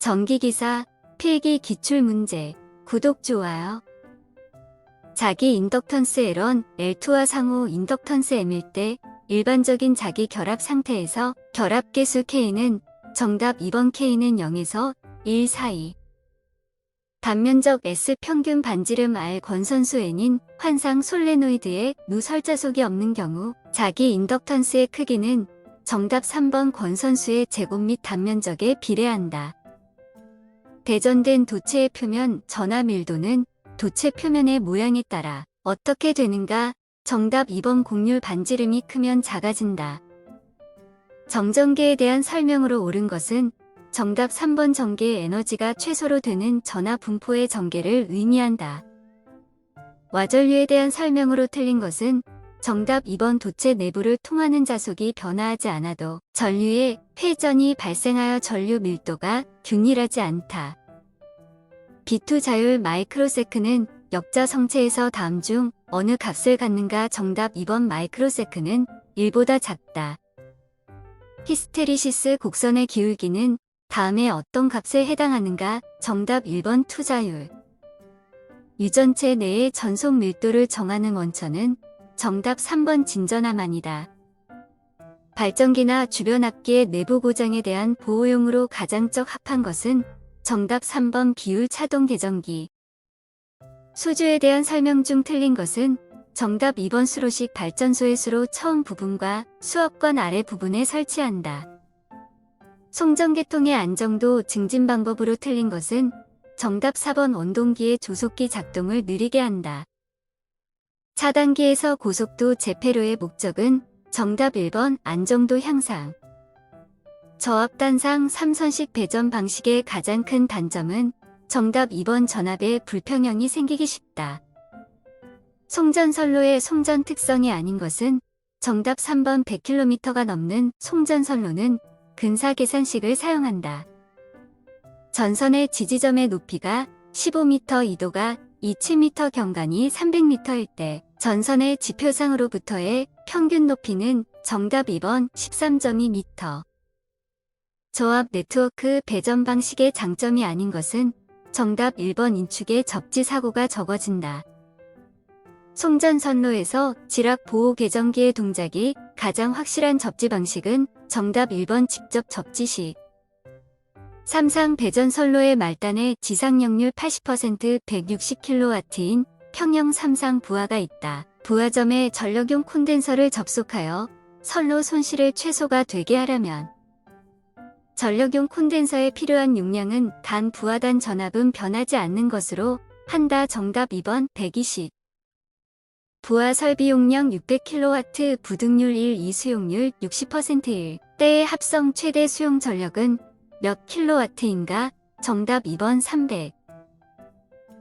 전기기사, 필기 기출문제, 구독, 좋아요. 자기 인덕턴스 L1, L2와 상호 인덕턴스 M일 때 일반적인 자기 결합 상태에서 결합 계수 K는 정답 2번 K는 0에서 1 사이. 단면적 S 평균 반지름 R 권선수 N인 환상 솔레노이드에 누설자속이 없는 경우 자기 인덕턴스의 크기는 정답 3번 권선수의 제곱 및 단면적에 비례한다. 대전된 도체의 표면 전하 밀도는 도체 표면의 모양에 따라 어떻게 되는가? 정답 2번 곡률 반지름이 크면 작아진다. 정전계에 대한 설명으로 옳은 것은 정답 3번 전개의 에너지가 최소로 되는 전하 분포의 전개를 의미한다. 와전류에 대한 설명으로 틀린 것은 정답 2번 도체 내부를 통하는 자속이 변화하지 않아도 전류의 회전이 발생하여 전류 밀도가 균일하지 않다. B2 자율 마이크로세크는 역자 성체에서 다음 중 어느 값을 갖는가? 정답 2번 마이크로세크는 1보다 작다. 히스테리시스 곡선의 기울기는 다음에 어떤 값에 해당하는가? 정답 1번 투자율. 유전체 내의 전속 밀도를 정하는 원천은 정답 3번 진전함만이다. 발전기나 주변 악기의 내부 고장에 대한 보호용으로 가장적 합한 것은 정답 3번 기울 차동 계정기. 수주에 대한 설명 중 틀린 것은 정답 2번 수로식 발전소의 수로 처음 부분과 수업관 아래 부분에 설치한다. 송전계통의 안정도 증진 방법으로 틀린 것은 정답 4번 원동기의 조속기 작동을 느리게 한다. 차단기에서 고속도 재폐로의 목적은 정답 1번 안정도 향상. 저압단상 3선식 배전 방식의 가장 큰 단점은 정답 2번 전압의 불평형이 생기기 쉽다. 송전선로의 송전 특성이 아닌 것은 정답 3번 100km가 넘는 송전선로는 근사 계산식을 사용한다. 전선의 지지점의 높이가 15m, 이도가 27m, 경관이 300m일 때 전선의 지표상으로부터의 평균 높이는 정답 2번 13.2m. 저압 네트워크 배전 방식의 장점이 아닌 것은 정답 1번 인축의 접지 사고가 적어진다. 송전선로에서 지락 보호 계정기의 동작이 가장 확실한 접지 방식은 정답 1번 직접 접지식. 삼상 배전선로의 말단에 지상역률 80% 160kW인 평형 삼상 부하가 있다. 부하점에 전력용 콘덴서를 접속하여 선로 손실을 최소가 되게 하려면 전력용 콘덴서에 필요한 용량은 단 부하단 전압은 변하지 않는 것으로 한다. 정답 2번 120. 부하 설비 용량 600kW, 부등률 1, 2 수용률 60%일 때의 합성 최대 수용 전력은 몇 킬로와트인가? 정답 2번 300.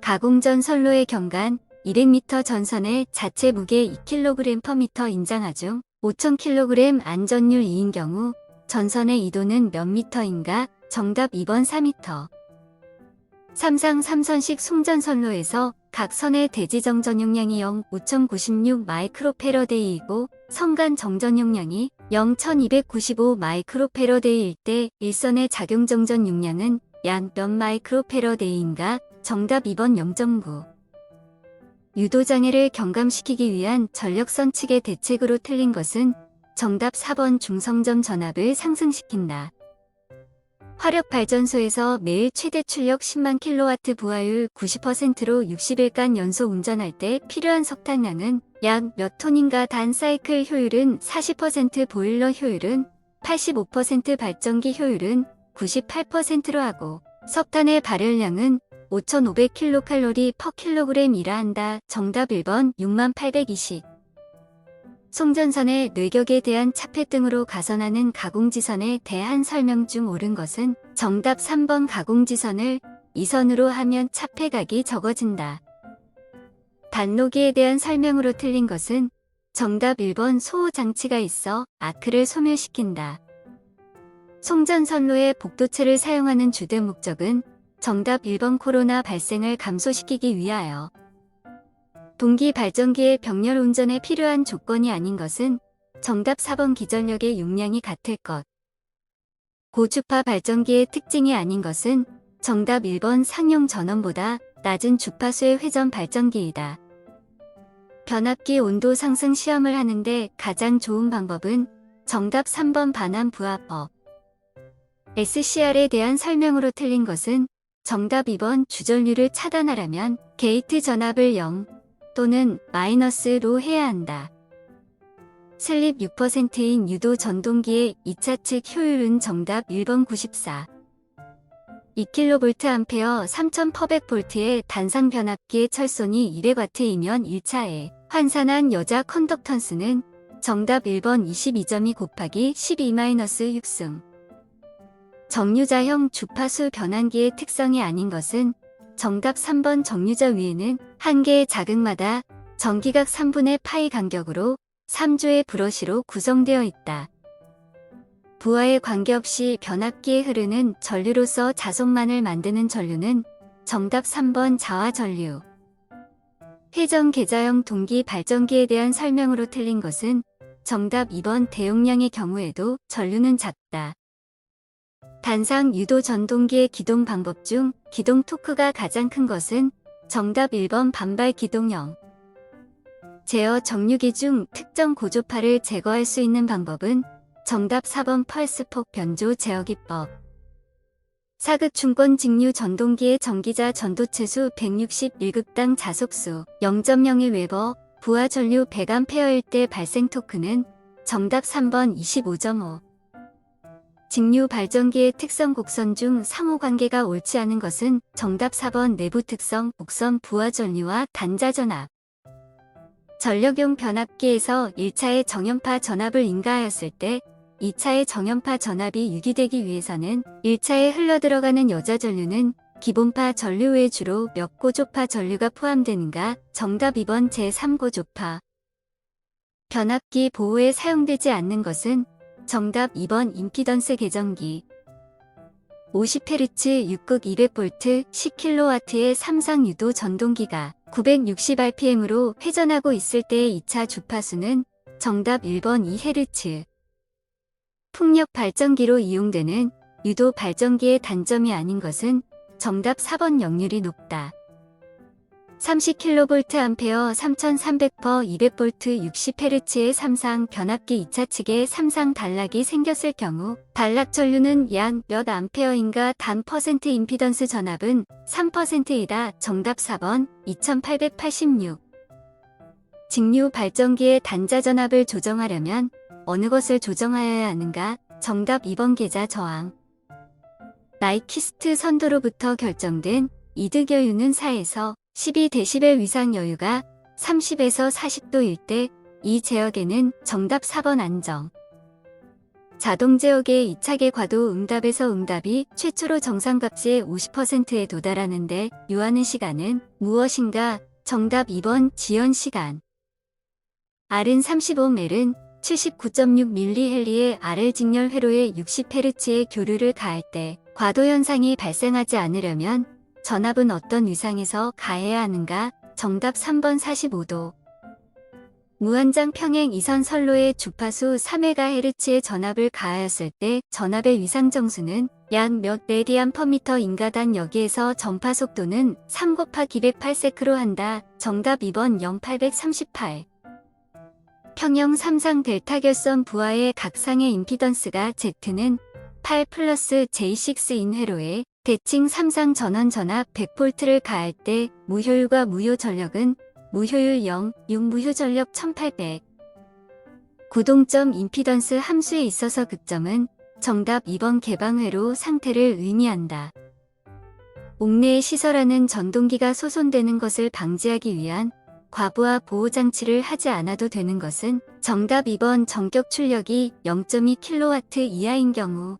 가공전 선로의 경관 200m 전선의 자체 무게 2kg/m 인장하중 5000kg 안전율 2인 경우 전선의 이도는 몇 미터인가? 정답 2번 4m. 삼상 3선식 송전선로에서 각 선의 대지 정전 용량이 0.5096 마이크로패러데이이고 선간 정전 용량이 0.1295 마이크로패러데이일 때 일선의 작용 정전 용량은 약 몇 마이크로패러데이인가? 정답 2번 0.9. 유도장애를 경감시키기 위한 전력선 측의 대책으로 틀린 것은 정답 4번 중성점 전압을 상승시킨다. 화력발전소에서 매일 최대 출력 10만 kW 부하율 90%로 60일간 연속 운전할 때 필요한 석탄량은 약 몇 톤인가? 단 사이클 효율은 40%, 보일러 효율은 85%, 발전기 효율은 98%로 하고 석탄의 발열량은 5,500kcal/kg이라 한다. 정답 1번 6820. 송전선의 뇌격에 대한 차폐 등으로 가선하는 가공지선에 대한 설명 중 옳은 것은 정답 3번 가공지선을 2선으로 하면 차폐각이 적어진다. 단로기에 대한 설명으로 틀린 것은 정답 1번 소호장치가 있어 아크를 소멸시킨다. 송전선로의 복도체를 사용하는 주된 목적은 정답 1번 코로나 발생을 감소시키기 위하여 동기 발전기의 병렬 운전에 필요한 조건이 아닌 것은 정답 4번 기전력의 용량이 같을 것. 고주파 발전기의 특징이 아닌 것은 정답 1번 상용 전원보다 낮은 주파수의 회전 발전기이다. 변압기 온도 상승 시험을 하는데 가장 좋은 방법은 정답 3번 반환 부하법. SCR에 대한 설명으로 틀린 것은 정답 2번 주전류를 차단하려면 게이트 전압을 0 또는 마이너스로 해야 한다. 슬립 6%인 유도 전동기의 2차 측 효율은 정답 1번 94. 2kVA 3800V의 단상 변압기의 철선이 200W이면 1차에 환산한 여자 컨덕턴스는 정답 1번 22.2 곱하기 12-6승. 정유자형 주파수 변환기의 특성이 아닌 것은 정답 3번 정유자 위에는 한 개의 자극마다 전기각 3분의 파이 간격으로 3조의 브러쉬로 구성되어 있다. 부하에 관계없이 변압기에 흐르는 전류로서 자석만을 만드는 전류는 정답 3번 자화 전류. 회전 계자형 동기 발전기에 대한 설명으로 틀린 것은 정답 2번 대용량의 경우에도 전류는 작다. 단상 유도 전동기의 기동 방법 중 기동 토크가 가장 큰 것은 정답 1번 반발 기동형. 제어 정류기 중 특정 고조파를 제거할 수 있는 방법은 정답 4번 펄스폭 변조 제어기법. 사극 중권 직류 전동기의 전기자 전도체수 161급당 자속수 0.01웨버, 부하 전류 100A일 때 발생 토크는 정답 3번 25.5. 직류 발전기의 특성 곡선 중 상호관계가 옳지 않은 것은 정답 4번 내부 특성 곡선 부하 전류와 단자 전압. 전력용 변압기에서 1차의 정연파 전압을 인가하였을 때 2차의 정연파 전압이 유기되기 위해서는 1차에 흘러들어가는 여자 전류는 기본파 전류 외에 주로 몇 고조파 전류가 포함되는가? 정답 2번 제3고조파. 변압기 보호에 사용되지 않는 것은 정답 2번 임피던스 계정기. 50Hz 6극 200V 10kW의 삼상 유도 전동기가 960rpm으로 회전하고 있을 때의 2차 주파수는 정답 1번 2Hz. 풍력 발전기로 이용되는 유도 발전기의 단점이 아닌 것은 정답 4번 역률이 높다. 30kVA 3300V 200V 60Hz의 삼상 변압기 2차 측에 삼상 단락이 생겼을 경우 단락 전류는 약 몇 암페어인가 단 퍼센트 임피던스 전압은 3%이다. 정답 4번 2886. 직류 발전기의 단자 전압을 조정하려면 어느 것을 조정하여야 하는가? 정답 2번 계자 저항. 나이키스트 선도로부터 결정된 이득 여유는 4에서 12dB 위상 여유가 30에서 40도일 때 이 제역에는 정답 4번 안정. 자동 제역의 2차계 과도 응답에서 응답이 최초로 정상값의 50%에 도달하는데 요하는 시간은 무엇인가? 정답 2번 지연 시간. R은 35멜은 79.6mH의 R을 직렬 회로에 60Hz의 교류를 가할 때 과도 현상이 발생하지 않으려면 전압은 어떤 위상에서 가해야 하는가? 정답 3번 45도. 무한장 평행 이선 선로의 주파수 3MHz의 전압을 가하였을 때 전압의 위상 정수는 약 몇 레디안/m인가단 여기에서 전파 속도는 3 곱하기 208세크로 한다. 정답 2번 0838. 평형 삼상 델타 결선 부하의 각상의 임피던스가 Z는 8 플러스 J6인 회로에 대칭 삼상 전원 전압 100V를 가할 때 무효율과 무효 전력은 무효율 0, 6 무효 전력 1800. 구동점 임피던스 함수에 있어서 극점은 정답 2번 개방회로 상태를 의미한다. 옥내에 시설하는 전동기가 소손되는 것을 방지하기 위한 과부하 보호장치를 하지 않아도 되는 것은 정답 2번 전격 출력이 0.2kW 이하인 경우.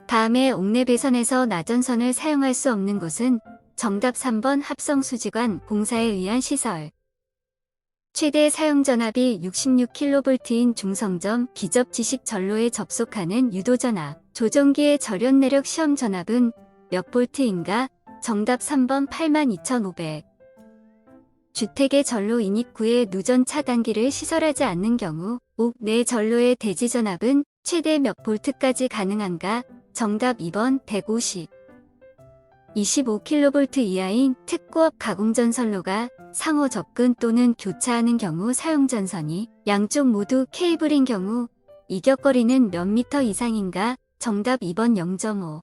다음에 옥내 배선에서 나전선을 사용할 수 없는 곳은 정답 3번 합성수지관 공사에 의한 시설. 최대 사용 전압이 66kV인 중성점 기접 지식 전로에 접속하는 유도전압. 조정기의 절연 내력 시험 전압은 몇 볼트인가? 정답 3번 82,500. 주택의 전로 인입구에 누전 차단기를 시설하지 않는 경우 옥 내 전로의 대지 전압은 최대 몇 볼트까지 가능한가? 정답 2번 150. 25kV 이하인 특고압 가공전선로가 상호 접근 또는 교차하는 경우 사용전선이 양쪽 모두 케이블인 경우 이격거리는 몇 미터 이상인가? 정답 2번 0.5.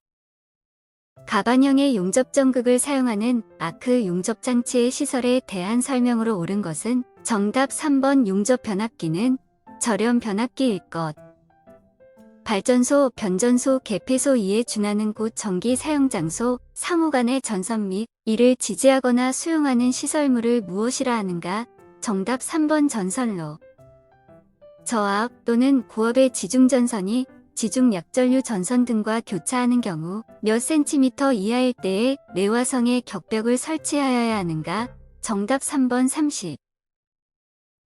가반형의 용접전극을 사용하는 아크 용접장치의 시설에 대한 설명으로 옳은 것은 정답 3번 용접 변압기는 절연 변압기일 것. 발전소, 변전소, 개폐소 이에 준하는 곳 전기 사용 장소, 상호 간의 전선 및 이를 지지하거나 수용하는 시설물을 무엇이라 하는가? 정답 3번 전선로. 저압 또는 고압의 지중전선이 지중약전류 전선 등과 교차하는 경우 몇 센티미터 이하일 때에 내화성의 격벽을 설치하여야 하는가? 정답 3번 30.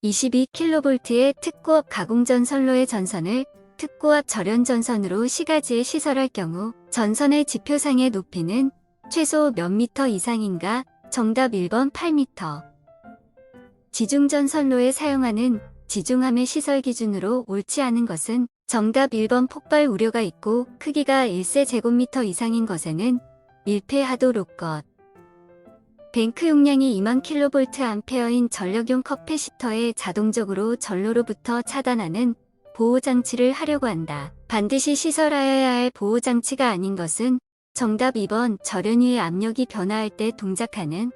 22kV의 특고압 가공전선로의 전선을 특고압 절연전선으로 시가지에 시설할 경우 전선의 지표상의 높이는 최소 몇 미터 이상인가? 정답 1번 8m. 지중전선로에 사용하는 지중함의 시설 기준으로 옳지 않은 것은 정답 1번 폭발 우려가 있고 크기가 1세제곱미터 이상인 것에는 밀폐하도록 것. 뱅크 용량이 2만 kVA인 전력용 커패시터에 자동적으로 전로로부터 차단하는 보호장치를 하려고 한다. 반드시 시설하여야 할 보호장치가 아닌 것은 정답 2번 절연 위의 압력이 변화할 때 동작하는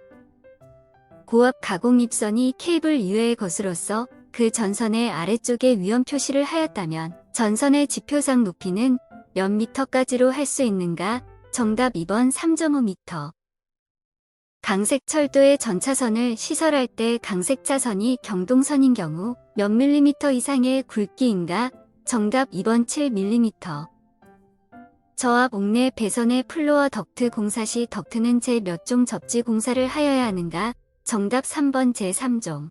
고압 가공 입선이 케이블 이외의 것으로서 그 전선의 아래쪽에 위험 표시를 하였다면 전선의 지표상 높이는 몇 미터까지로 할 수 있는가? 정답 2번 3.5m. 강색철도의 전차선을 시설할 때 강색차선이 경동선인 경우 몇 밀리미터 이상의 굵기인가? 정답 2번 7mm. 저압 옥내 배선의 플로어 덕트 공사 시 덕트는 제 몇 종 접지 공사를 하여야 하는가? 정답 3번 제3종.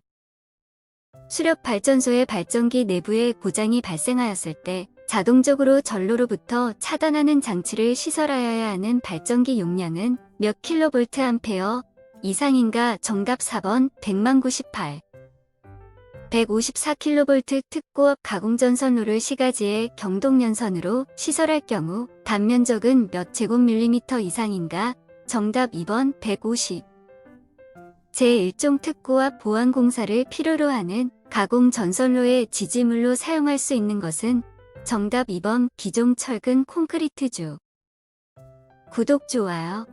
수력 발전소의 발전기 내부에 고장이 발생하였을 때 자동적으로 전로로부터 차단하는 장치를 시설하여야 하는 발전기 용량은 몇 kVA 이상인가? 정답 4번 10098. 154kV 특고압 가공전선로를 시가지에 경동연선으로 시설할 경우 단면적은 몇 제곱밀리미터 이상인가? 정답 2번 150. 제1종 특고압 보완공사를 필요로 하는 가공전선로의 지지물로 사용할 수 있는 것은 정답 2번 기종 철근 콘크리트주. 구독, 좋아요.